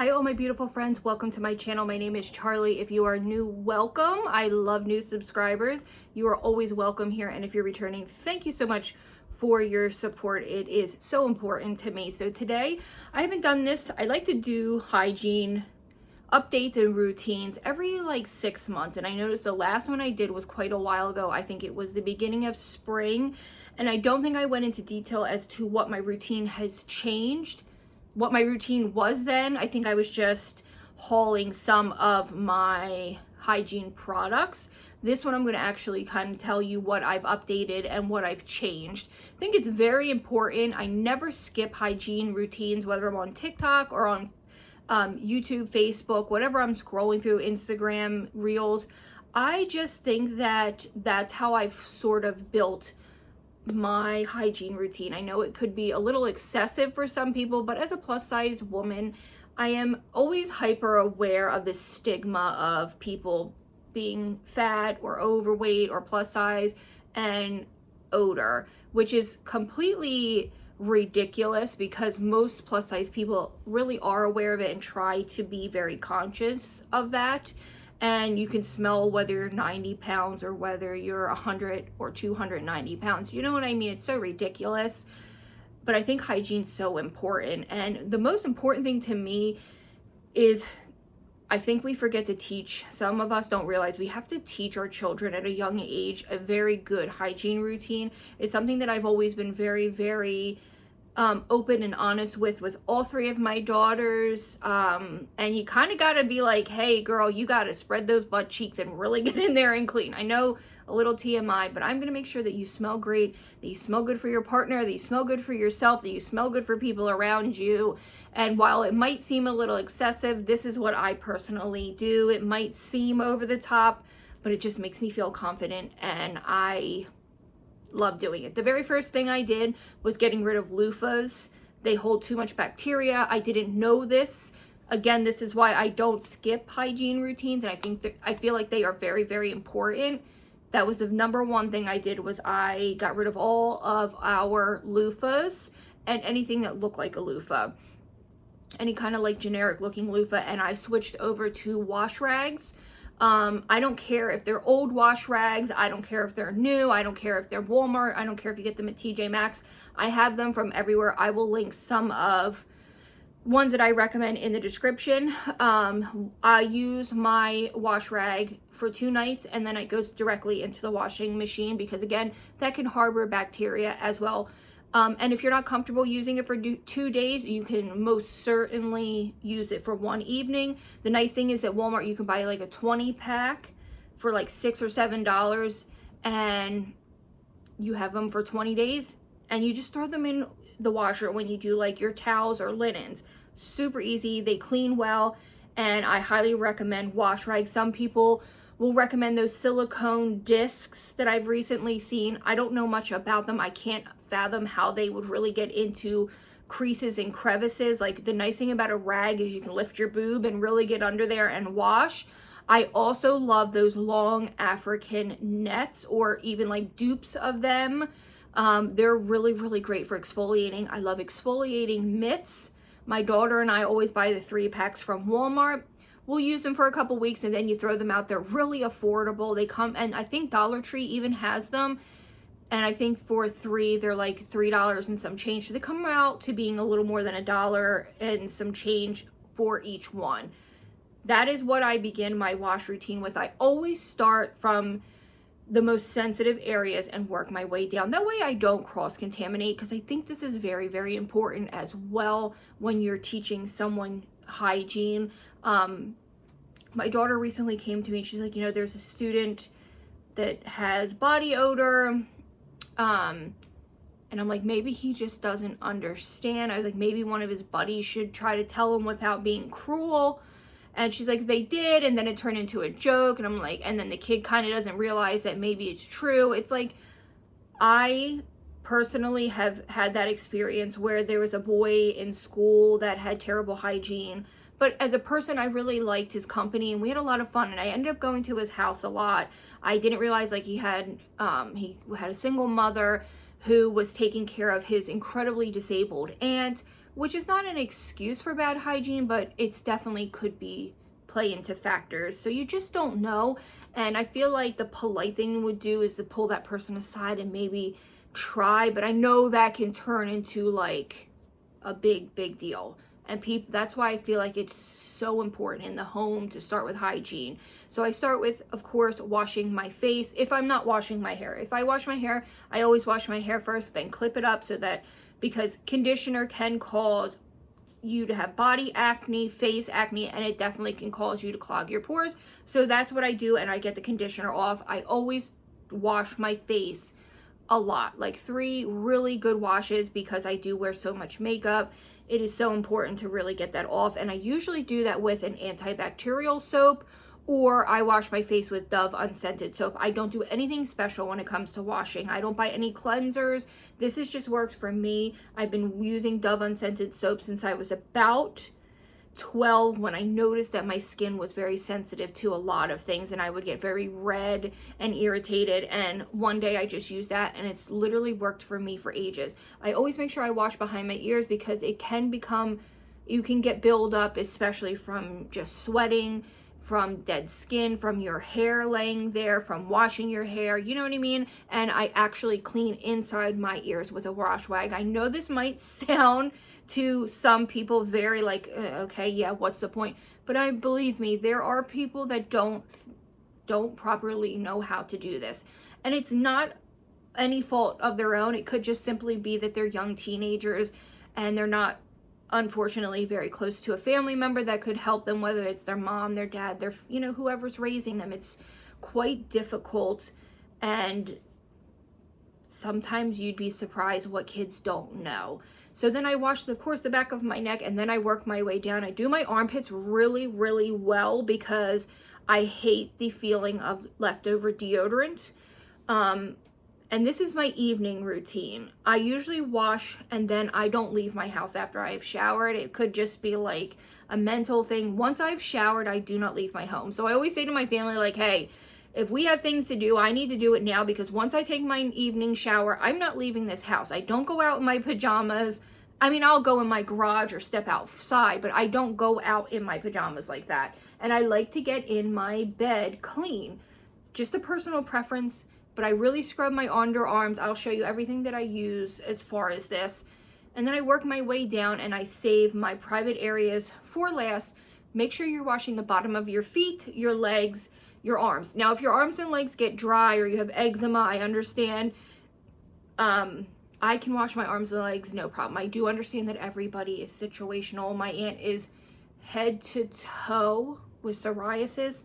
Hi all my beautiful friends, welcome to my channel. My name is Charlie. If you are new, welcome. I love new subscribers. You are always welcome here, and if you're returning, thank you so much for your support. It is so important to me. So today, I haven't done this. I like to do hygiene updates and routines every like 6 months, and I noticed the last one I did was quite a while ago. I think it was the beginning of spring, and I don't think I went into detail as to what my routine has changed. What my routine was then, I think I was just hauling some of my hygiene products. This one I'm going to actually kind of tell you what I've updated and what I've changed. I think it's very important. I never skip hygiene routines, whether I'm on TikTok or on YouTube, Facebook, whatever I'm scrolling through, Instagram, Reels. I just think that that's how I've sort of built my hygiene routine. I know it could be a little excessive for some people, but as a plus size woman, I am always hyper aware of the stigma of people being fat or overweight or plus size and odor, which is completely ridiculous because most plus size people really are aware of it and try to be very conscious of that. And you can smell whether you're 90 pounds or whether you're 100 or 290 pounds. You know what I mean? It's so ridiculous. But I think hygiene's so important. And the most important thing to me is I think we forget to teach. Some of us don't realize we have to teach our children at a young age a very good hygiene routine. It's something that I've always been very open and honest with all three of my daughters, and you kind of got to be like, hey girl, you got to spread those butt cheeks and really get in there and clean. I know, a little TMI, but I'm going to make sure that you smell great, that you smell good for your partner, that you smell good for yourself, that you smell good for people around you. And while it might seem a little excessive, this is what I personally do. It might seem over the top, but it just makes me feel confident, and I love doing it. The very first thing I did was getting rid of loofahs. They hold too much bacteria. I didn't know this. Again, this is why I don't skip hygiene routines, and I feel like they are very important. That was the number one thing I did, was I got rid of all of our loofahs and anything that looked like a loofah. Any kind of like generic looking loofah, and I switched over to wash rags. I don't care if they're old wash rags. I don't care if they're new. I don't care if they're Walmart. I don't care if you get them at TJ Maxx. I have them from everywhere. I will link some of ones that I recommend in the description. I use my wash rag for 2 nights, and then it goes directly into the washing machine because, again, that can harbor bacteria as well. And if you're not comfortable using it for 2 days, you can most certainly use it for 1 evening. The nice thing is at Walmart, you can buy like a 20 pack for like $6 or $7, and you have them for 20 days, and you just throw them in the washer when you do like your towels or linens. Super easy. They clean well, and I highly recommend wash rags. Some people will recommend those silicone discs that I've recently seen. I don't know much about them. I can't fathom how they would really get into creases and crevices. Like, the nice thing about a rag is you can lift your boob and really get under there and wash. I also love those long African nets, or even like dupes of them. They're really great for exfoliating. I love exfoliating mitts. My daughter and I always buy the 3 packs from Walmart. We'll use them for a couple weeks and then you throw them out. They're really affordable. They come, and I think Dollar Tree even has them. And I think for 3, they're like $3 and some change. So they come out to being a little more than $1 and some change for each one. That is what I begin my wash routine with. I always start from the most sensitive areas and work my way down. That way I don't cross-contaminate, because I think this is very important as well when you're teaching someone hygiene. My daughter recently came to me and she's like, you know, there's a student that has body odor, and I'm like, maybe he just doesn't understand. I was like, maybe one of his buddies should try to tell him without being cruel. And she's like, they did, and then it turned into a joke. And I'm like, and then the kid kind of doesn't realize that maybe it's true. It's like, I personally have had that experience where there was a boy in school that had terrible hygiene, but as a person, I really liked his company and we had a lot of fun, and I ended up going to his house a lot. I didn't realize like he had a single mother who was taking care of his incredibly disabled aunt, which is not an excuse for bad hygiene, but it's definitely could be play into factors. So you just don't know. And I feel like the polite thing would do is to pull that person aside and maybe try, but I know that can turn into like a big deal. And that's why I feel like it's so important in the home to start with hygiene. So I start with, of course, washing my face. If I'm not washing my hair, if I wash my hair, I always wash my hair first, then clip it up, so that, because conditioner can cause you to have body acne, face acne, and it definitely can cause you to clog your pores. So that's what I do, and I get the conditioner off. I always wash my face a lot, like 3 really good washes, because I do wear so much makeup. It is so important to really get that off, and I usually do that with an antibacterial soap, or I wash my face with Dove unscented soap. I don't do anything special when it comes to washing. I don't buy any cleansers. This has just worked for me. I've been using Dove unscented soap since I was about 12, when I noticed that my skin was very sensitive to a lot of things, and I would get very red and irritated, and one day I just used that, and it's literally worked for me for ages. I always make sure I wash behind my ears, because it can become, you can get buildup, especially from just sweating, from dead skin, from your hair laying there, from washing your hair, you know what I mean? And I actually clean inside my ears with a wash rag. I know this might sound to some people very like, okay, yeah, what's the point? But believe me, there are people that don't properly know how to do this. And it's not any fault of their own. It could just simply be that they're young teenagers and they're not, unfortunately, very close to a family member that could help them, whether it's their mom, their dad, their, you know, whoever's raising them. It's quite difficult, and sometimes you'd be surprised what kids don't know. So then I wash, of course, the back of my neck, and then I work my way down. I do my armpits really, really well, because I hate the feeling of leftover deodorant. And this is my evening routine. I usually wash, and then I don't leave my house after I've showered. It could just be like a mental thing. Once I've showered, I do not leave my home. So I always say to my family, like, hey, if we have things to do, I need to do it now, because once I take my evening shower, I'm not leaving this house. I don't go out in my pajamas. I mean, I'll go in my garage or step outside, but I don't go out in my pajamas like that. And I like to get in my bed clean. Just a personal preference, but I really scrub my underarms. I'll show you everything that I use as far as this. And then I work my way down, and I save my private areas for last. Make sure you're washing the bottom of your feet, your legs, your arms. Now, if your arms and legs get dry or you have eczema, I understand. I can wash my arms and legs, no problem. I do understand that everybody is situational. My aunt is head to toe with psoriasis.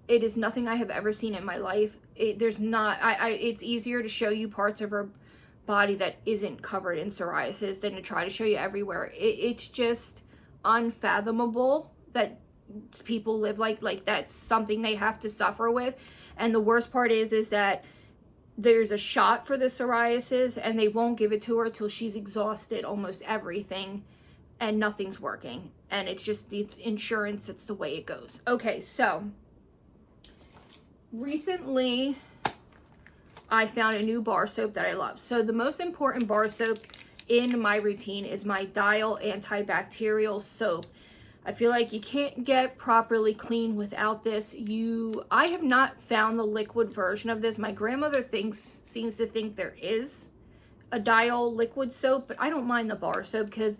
It is nothing I have ever seen in my life. It's easier to show you parts of her body that isn't covered in psoriasis than to try to show you everywhere. It's just unfathomable that people live like that's something they have to suffer with. And the worst part is that there's a shot for the psoriasis, and they won't give it to her till she's exhausted almost everything, and nothing's working. And it's just the insurance, that's the way it goes. Okay, so recently I found a new bar soap that I love. So the most important bar soap in my routine is my Dial antibacterial soap. I feel like you can't get properly clean without this. I have not found the liquid version of this. My grandmother seems to think there is a Dial liquid soap, but I don't mind the bar soap, because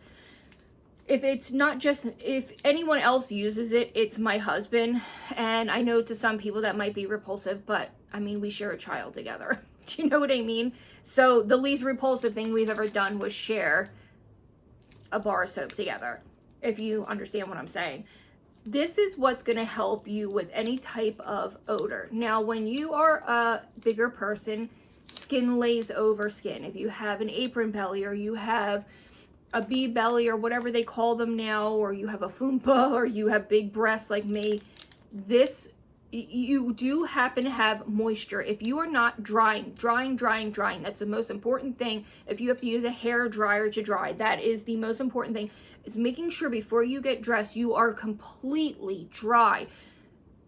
if anyone else uses it, it's my husband. And I know to some people that might be repulsive, but I mean, we share a child together. Do you know what I mean? So the least repulsive thing we've ever done was share a bar soap together, if you understand what I'm saying. This is what's going to help you with any type of odor. Now, when you are a bigger person, skin lays over skin. If you have an apron belly, or you have a bee belly, or whatever they call them now, or you have a fupa, or you have big breasts like me, you do happen to have moisture. If you are not drying, that's the most important thing. If you have to use a hair dryer to dry, that is the most important thing, is making sure before you get dressed, you are completely dry.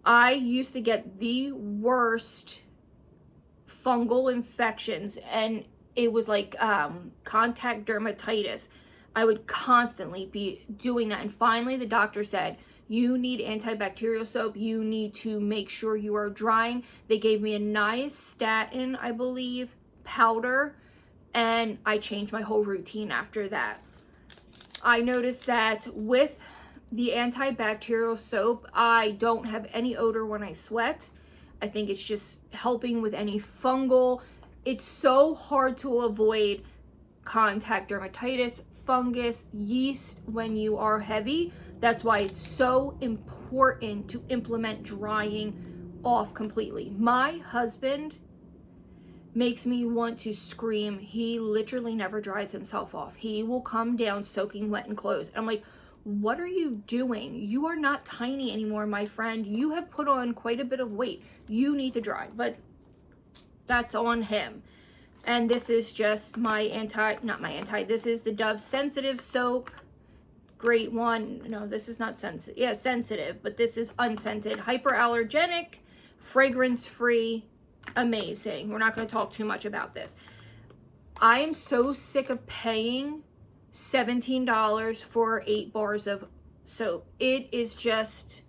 I used to get the worst fungal infections, and it was like contact dermatitis. I would constantly be doing that. And finally, the doctor said, you need antibacterial soap. You need to make sure you are drying. They gave me a nice statin, I believe, powder, and I changed my whole routine after that. I noticed that with the antibacterial soap, I don't have any odor when I sweat. I think it's just helping with any fungal. It's so hard to avoid contact dermatitis, fungus, yeast when you are heavy. That's why it's so important to implement drying off completely. My husband makes me want to scream. He literally never dries himself off. He will come down soaking wet in clothes. And I'm like, what are you doing? You are not tiny anymore, my friend. You have put on quite a bit of weight. You need to dry. But that's on him. And this is just my this is the Dove Sensitive Soap. Great one. No, this is not sensitive. Yeah, sensitive, but this is unscented. Hyperallergenic, fragrance-free, amazing. We're not going to talk too much about this. I am so sick of paying $17 for 8 bars of soap. It is just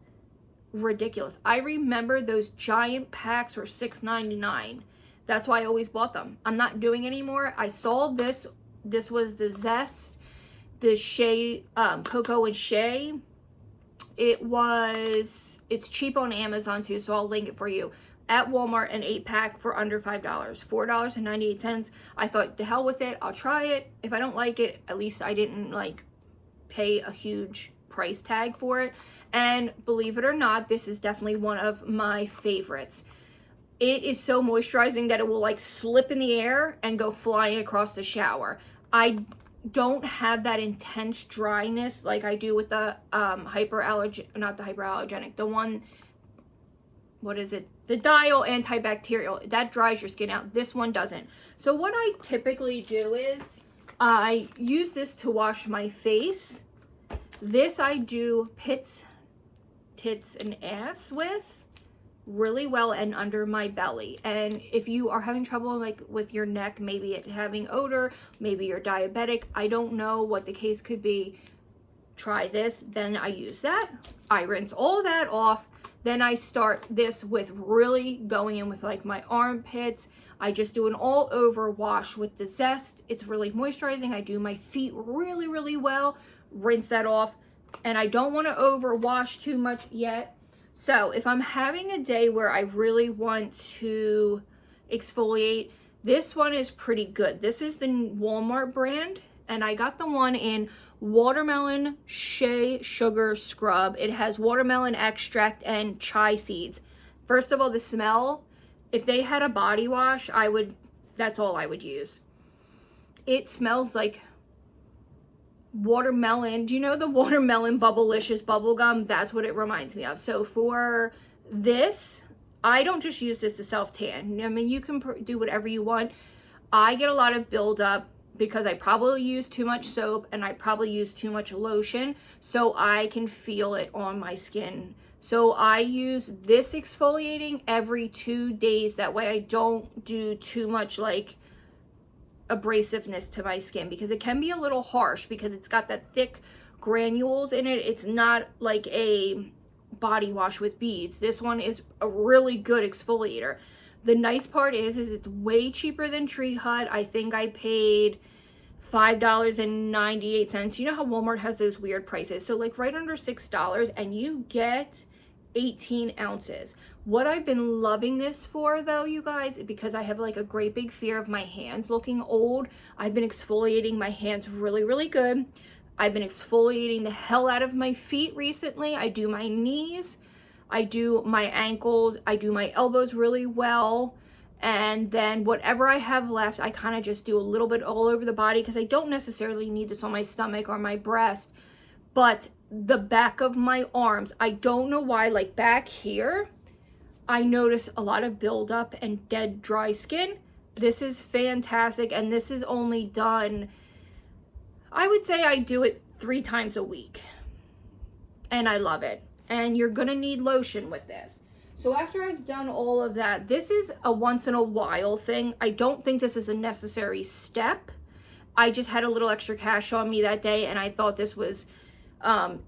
ridiculous. I remember those giant packs were $6.99. That's why I always bought them. I'm not doing anymore. I saw this. This was the Zest, the Shea, Cocoa and Shea. It's cheap on Amazon too, so I'll link it for you. At Walmart, an 8-pack for under $5, $4.98. I thought, the hell with it. I'll try it. If I don't like it, at least I didn't like pay a huge price tag for it. And believe it or not, this is definitely one of my favorites. It is so moisturizing that it will like slip in the air and go flying across the shower. I don't have that intense dryness like I do with the the one, what is it? The Dial antibacterial. That dries your skin out. This one doesn't. So what I typically do is I use this to wash my face. This I do pits, tits, and ass with really well, and under my belly. And if you are having trouble like with your neck, maybe it having odor, maybe you're diabetic, I don't know what the case could be, try this. Then I use that. I rinse all that off. Then I start this with really going in with like my armpits. I just do an all over wash with the Zest. It's really moisturizing. I do my feet really, really well. Rinse that off. And I don't want to over wash too much yet. So if I'm having a day where I really want to exfoliate, this one is pretty good. This is the Walmart brand, and I got the one in Watermelon Shea Sugar Scrub. It has watermelon extract and chai seeds. First of all, the smell, if they had a body wash, that's all I would use. It smells like watermelon. Do you know the watermelon Bubblicious bubble gum? That's what it reminds me of. So for this, I don't just use this to self tan. I mean, you can do whatever you want. I get a lot of buildup because I probably use too much soap and I probably use too much lotion, so I can feel it on my skin. So I use this exfoliating every 2 days. That way I don't do too much like abrasiveness to my skin, because it can be a little harsh because it's got that thick granules in it. It's not like a body wash with beads. This one is a really good exfoliator. The nice part is it's way cheaper than Tree Hut. I think I paid $5.98. You know how Walmart has those weird prices? So like right under $6, and you get 18 ounces. What I've been loving this for though, you guys, because I have like a great big fear of my hands looking old, I've been exfoliating my hands really, really good. I've been exfoliating the hell out of my feet recently. I do my knees, I do my ankles, I do my elbows really well. And then whatever I have left, I kind of just do a little bit all over the body, because I don't necessarily need this on my stomach or my breast. But the back of my arms, I don't know why, like back here, I notice a lot of buildup and dead dry skin. This is fantastic, and this is only done, I would say I do it 3 times a week, and I love it. And you're gonna need lotion with this. So after I've done all of that, this is a once in a while thing. I don't think this is a necessary step. I just had a little extra cash on me that day, and I thought this was,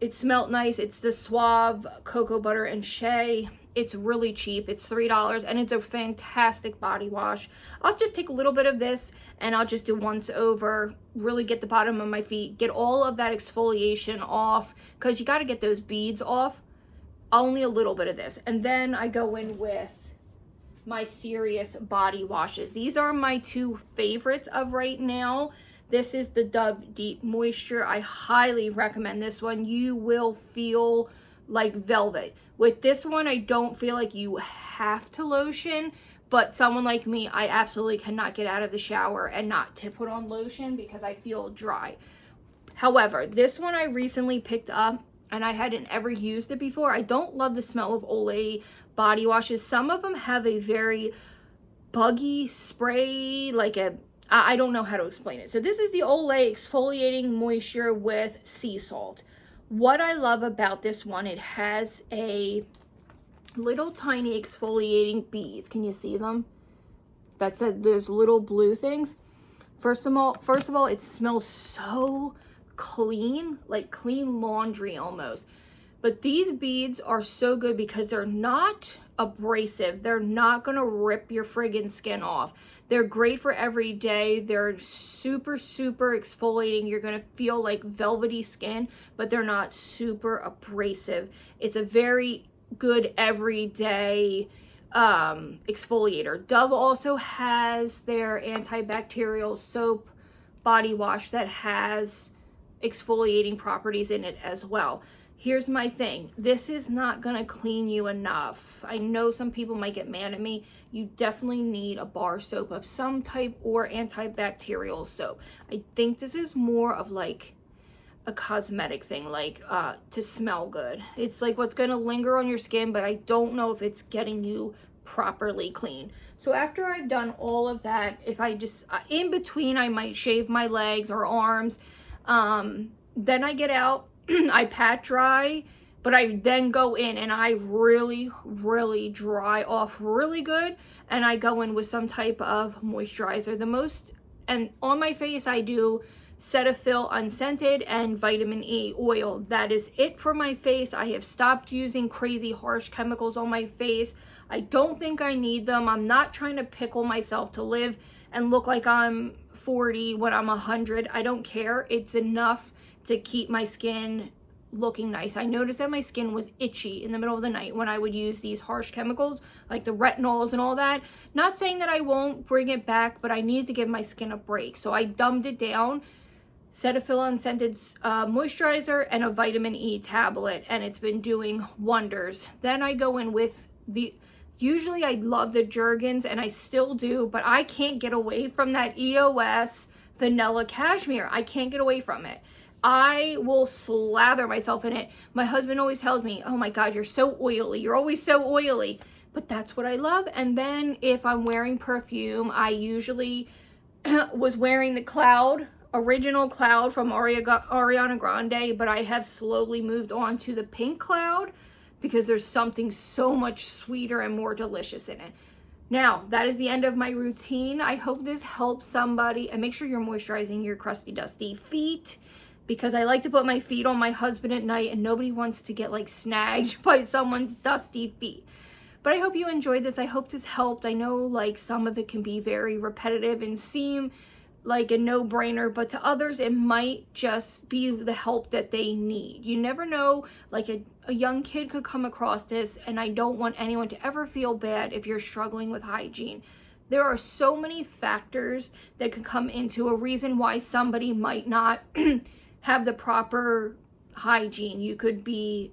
it smelled nice. It's the Suave Cocoa Butter and Shea. It's really cheap. It's $3, and it's a fantastic body wash. I'll just take a little bit of this, and I'll just do once over, really get the bottom of my feet, get all of that exfoliation off, because you got to get those beads off. Only a little bit of this. And then I go in with my serious body washes. These are my two favorites of right now. This is the Dove Deep Moisture. I highly recommend this one. You will feel like velvet. With this one, I don't feel like you have to lotion, but someone like me, I absolutely cannot get out of the shower and not to put on lotion because I feel dry. However, this one I recently picked up, and I hadn't ever used it before. I don't love the smell of Olay body washes. Some of them have a very buggy spray, like I don't know how to explain it. So this is the Olay Exfoliating Moisture with Sea Salt. What I love about this one, it has a little tiny exfoliating beads. Can you see them? That's there's little blue things. First of all, it smells so clean, like clean laundry almost. But these beads are so good because they're not abrasive. They're not gonna rip your friggin' skin off. They're great for every day. They're super, super exfoliating. You're gonna feel like velvety skin, but they're not super abrasive. It's a very good everyday exfoliator. Dove also has their antibacterial soap body wash that has exfoliating properties in it as well. Here's my thing. This is not going to clean you enough. I know some people might get mad at me. You definitely need a bar soap of some type or antibacterial soap. I think this is more of like a cosmetic thing, like to smell good. It's like what's going to linger on your skin, but I don't know if it's getting you properly clean. So after I've done all of that, if I just, in between, I might shave my legs or arms. Then I get out, I pat dry, but I then go in and I really, really dry off really good. And I go in with some type of moisturizer. And on my face, I do Cetaphil unscented and vitamin E oil. That is it for my face. I have stopped using crazy harsh chemicals on my face. I don't think I need them. I'm not trying to pickle myself to live and look like I'm 40 when I'm 100. I don't care. It's enough to keep my skin looking nice. I noticed that my skin was itchy in the middle of the night when I would use these harsh chemicals like the retinols and all that. Not saying that I won't bring it back, but I needed to give my skin a break. So I dumbed it down. Cetaphil unscented moisturizer and a vitamin E tablet, and it's been doing wonders. Then I go in with usually I love the Jergens, and I still do, but I can't get away from that EOS vanilla cashmere. I can't get away from it. I will slather myself in it. My husband always tells me, oh my God, you're so oily. You're always so oily. But that's what I love. And then if I'm wearing perfume, I usually was wearing the original Cloud from Ariana Grande, but I have slowly moved on to the pink Cloud because there's something so much sweeter and more delicious in it. Now, that is the end of my routine. I hope this helps somebody. And make sure you're moisturizing your crusty, dusty feet, because I like to put my feet on my husband at night and nobody wants to get like snagged by someone's dusty feet. But I hope you enjoyed this. I hope this helped. I know like some of it can be very repetitive and seem like a no-brainer, but to others it might just be the help that they need. You never know, like a young kid could come across this, and I don't want anyone to ever feel bad if you're struggling with hygiene. There are so many factors that could come into a reason why somebody might not have the proper hygiene. You could be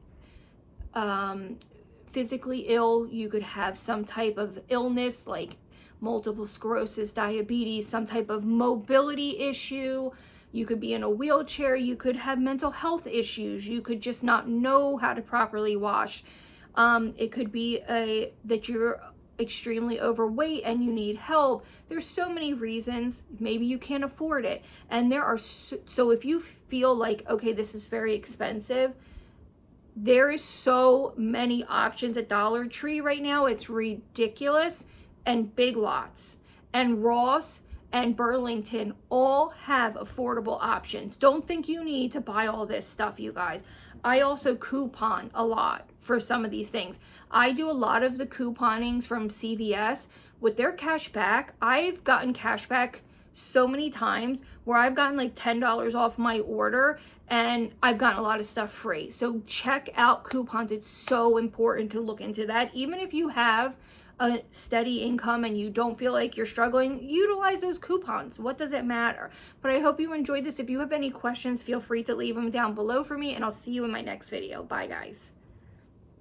physically ill. You could have some type of illness like multiple sclerosis, diabetes, some type of mobility issue. You could be in a wheelchair. You could have mental health issues. You could just not know how to properly wash. It could be that you're extremely overweight and you need help. There's so many reasons. Maybe you can't afford it. And there are so if you feel like, okay, this is very expensive, there is so many options at Dollar Tree right now. It's ridiculous. And Big Lots and Ross and Burlington all have affordable options. Don't think you need to buy all this stuff, you guys. I also coupon a lot for some of these things. I do a lot of the couponings from CVS with their cash back. I've gotten cash back so many times where I've gotten like $10 off my order, and I've gotten a lot of stuff free. So check out coupons. It's so important to look into that. Even if you have a steady income and you don't feel like you're struggling, utilize those coupons. What does it matter? But I hope you enjoyed this. If you have any questions, feel free to leave them down below for me, and I'll see you in my next video. Bye, guys.